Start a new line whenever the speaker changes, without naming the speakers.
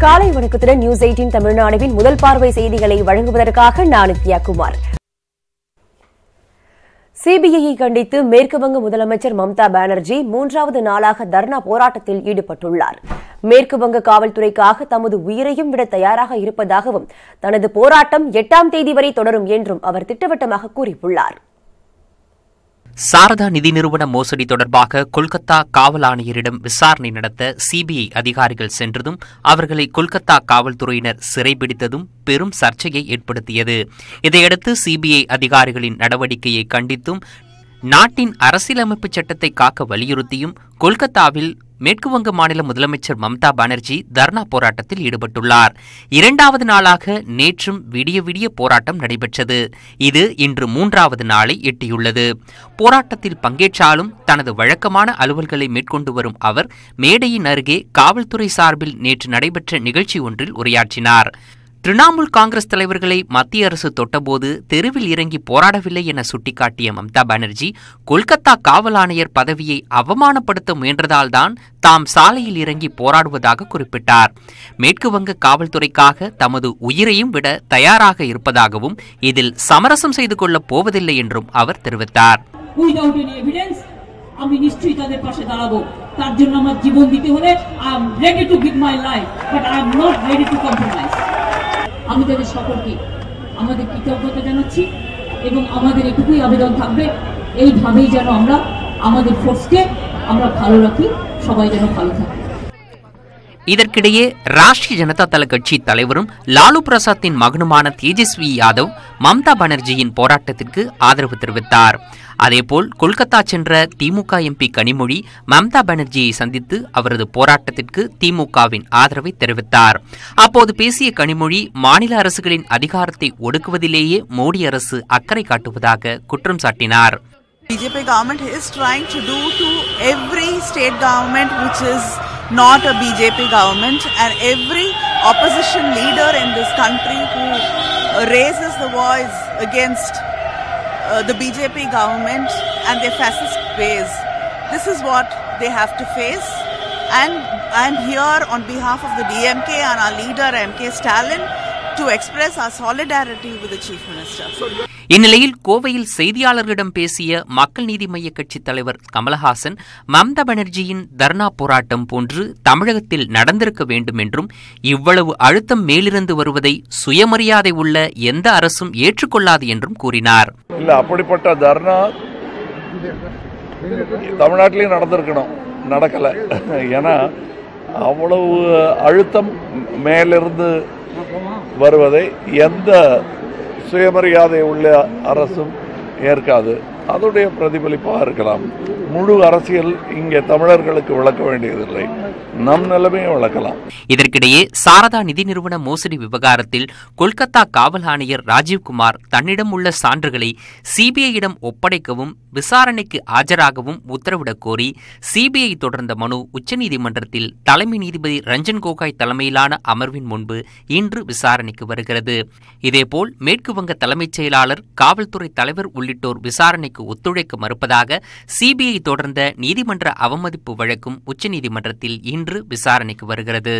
காலை வணக்கத்துடன் நியூஸ் 18 தமிழ்நாடுவின் முதல் பார்வை செய்திகளை வழங்குவதற்காக நான் நித்யாகுமார். சிபிஐயை கண்டித்து மேற்குவங்க முதலமைச்சர் மம்தா பானர்ஜி 3வது நாளாக தர்ணா போராட்டத்தில் ஈடுபட்டுள்ளார். மேற்குவங்க காவல்துறைக்காக தமது உயிரையும் விட தயாராக இருப்பதாகவும் தனது போராட்டம் 8ஆம் தேதி வரை தொடரும் என்றும் அவர் திட்டவட்டமாக கூறியுள்ளார்.
சாரதா நிதி நிறுவன மோசடி தொடர்பாக கொல்கத்தா காவல் ஆணையரிடம் விசாரணை நடத்த சிபிஐ அதிகாரிகள் சென்றதும் அவர்களை கொல்கத்தா காவல்துறையினர் சிறைபிடித்ததும் பெரும் சர்ச்சையை ஏற்படுத்தியது. இதையடுத்து சிபிஐ அதிகாரிகளின் நடவடிக்கையை கண்டித்தும் நாட்டின் அரசியலமைப்பு சட்டத்தை காக்க வலியுறுத்தியும் கொல்கத்தாவில் மேற்குவங்க மாநில முதலமைச்சர் மம்தா பானர்ஜி தர்ணா போராட்டத்தில் ஈடுபட்டுள்ளார். 2வது நாளாக நேற்றும் விடிய விடிய போராட்டம் நடைபெற்றது. இது இன்று 3வது நாளை எட்டியுள்ளது. போராட்டத்தில் பங்கேற்றாலும் தனது வழக்கமான அலுவல்களை மேற்கொண்டு வரும் அவர் மேடையின் அருகே காவல்துறை சார்பில் நேற்று நடைபெற்ற நிகழ்ச்சி ஒன்றில் உரையாற்றினார். திரிணாமுல் காங்கிரஸ் தலைவர்களை மத்திய அரசு தொட்டபோது தெருவில் இறங்கி போராடவில்லை என சுட்டிக்காட்டிய மம்தா பானர்ஜி, கொல்கத்தா காவல் ஆணையர் பதவியை அவமானப்படுத்த முயன்றதால்தான் தாம் சாலையில் இறங்கி போராடுவதாக குறிப்பிட்டார். மேற்குவங்க காவல்துறைக்காக தமது உயிரையும் விட தயாராக இருப்பதாகவும் இதில் சமரசம் செய்து கொள்ளப் போவதில்லை என்றும் அவர் தெரிவித்தார்.
আমি নিশ্চয়ই তাদের পাশে দাঁড়াবো। তার জন্য আমার জীবন দিতে হলে I am ready to give my life, but I am not ready to compromise. আমি তাদের সকলকে আমাদের কৃতজ্ঞতা জানাচ্ছি এবং আমাদের এটুকুই আবেদন থাকবে, এইভাবেই যেন আমরা আমাদের ফোর্সকে আমরা ভালো রাখি, সবাই যেন ভালো থাকে।
இதற்கிடையே ராஷ்டிரிய ஜனதா தள கட்சி தலைவரும் லாலு பிரசாத்தின் மகனுமான தேஜஸ்வி யாதவ் மம்தா பானர்ஜியின் போராட்டத்திற்கு ஆதரவு தெரிவித்தார். அதேபோல் கொல்கத்தா சென்ற திமுக எம்பி கனிமொழி மம்தா பானர்ஜியை சந்தித்து அவரது போராட்டத்திற்கு திமுகவின் ஆதரவை தெரிவித்தார். அப்போது பேசிய கனிமொழி, மாநில அரசுகளின் அதிகாரத்தை ஒடுக்குவதிலேயே மோடி அரசு அக்கறை காட்டுவதாக குற்றம் சாட்டினார்.
BJP government is trying to do to every state government which is not a BJP government, and every opposition leader in this country who raises the voice against the BJP government and their fascist ways. This is what they have to face, and I am here on behalf of the DMK and our leader MK Stalin to express our solidarity with the Chief Minister.
இந்நிலையில் கோவையில் செய்தியாளர்களிடம் பேசிய மக்கள் நீதி மய்ய கட்சித் தலைவர் கமலஹாசன், மம்தா பானர்ஜியின் தர்ணா போராட்டம் போன்று தமிழகத்தில் நடந்திருக்க வேண்டும் என்றும் இவ்வளவு அழுத்தம் மேலிருந்து வருவதை சுயமரியாதை உள்ள எந்த அரசும் ஏற்றுக்கொள்ளாது என்றும் கூறினார்.
இல்ல, அப்படிப்பட்ட தர்ணா தமிழ்நாட்டிலையும் நடந்திருக்கணும், நடக்கல. ஏன்னா அவ்வளவு அழுத்தம் மேலிருந்து வருவதை எந்த சுயமரியாதை உள்ள அரசும் ஏற்காது. அதோடைய பிரதிபலிப்பாக இருக்கலாம். முழு அரசியல் இங்கே தமிழர்களுக்கு விளக்க வேண்டியதில்லை, நம் நிலைமையை விளக்கலாம்.
இதற்கிடையே சாரதா நிதி நிறுவன மோசடி விவகாரத்தில் கொல்கத்தா காவல் ஆணையர் ராஜீவ்குமார் தன்னிடம் உள்ள சான்றுகளை சிபிஐயிடம் ஒப்படைக்கவும் விசாரணைக்கு ஆஜராகவும் உத்தரவிடக் கோரி சிபிஐ தொடர்ந்த மனு உச்சநீதிமன்றத்தில் தலைமை நீதிபதி ரஞ்சன் கோகாய் தலைமையிலான அமர்வின் முன்பு இன்று விசாரணைக்கு வருகிறது. இதேபோல் மேற்குவங்க தலைமைச் செயலாளர், காவல்துறை தலைவர் உள்ளிட்டோர் விசாரணைக்கு ஒத்துழைக்க மறுப்பதாக சிபிஐ தொடர்ந்த நீதிமன்ற அவமதிப்பு வழக்கும் உச்சநீதிமன்றத்தில் இன்று விசாரணைக்கு வருகிறது.